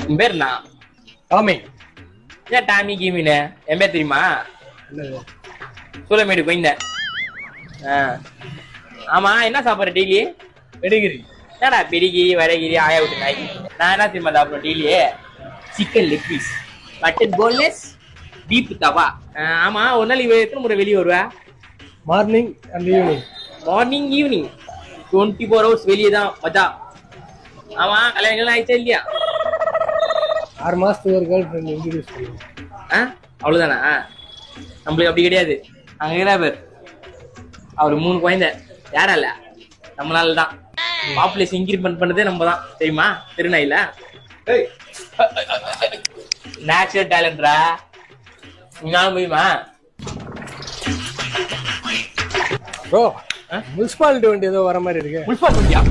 என் பேர் நான் டாமி. ஏன் டாமி கீமின்னு என் பேர் தெரியுமா? என்னது? சூளமேடு போயிருந்த. ஆமா, என்ன சாப்பிட்ற டெய்லி? பெடிகிரி. என்னடா பெடிகிரி வடகிரி ஆயா விட்டு நாய். நான் என்ன தெரியுமா சாப்பிட்றேன் daily? Chicken leg piece, mutton boneless, beef tawa. ஆமா, ஒரு நாள் இவ எத்தனை முறை வெளியே வருவா? Morning and evening. Morning evening 24 hours வெளியே தான் மஜா. ஆமா, கல்யாணம் ஆயிடுச்சா இல்லையா? 6 மாசத்துக்கு ஒரு கேர்ள் ஃப்ரெண்ட் இன்ட்ரடியூஸ் பண்ணுவோம். அவ்வளவுதானா? நம்மளுக்கு அப்படி கிடையாது. அங்க பேர் அவரு 3 குழந்தை. யாரா இல்ல, நம்மளால தான். பாப்புலேஷன் இன்க்ரிமெண்ட் பண்ணதே நம்ம தான் தெரியுமா? திருநாயில நேச்சுரல் டேலண்ட்ரா. நீங்களும் முடியுமா? ப்ரோ, முனிசிபாலிட்டி வண்டி ஏதோ வர மாதிரி இருக்கு. முனிசிபாலிட்டியா?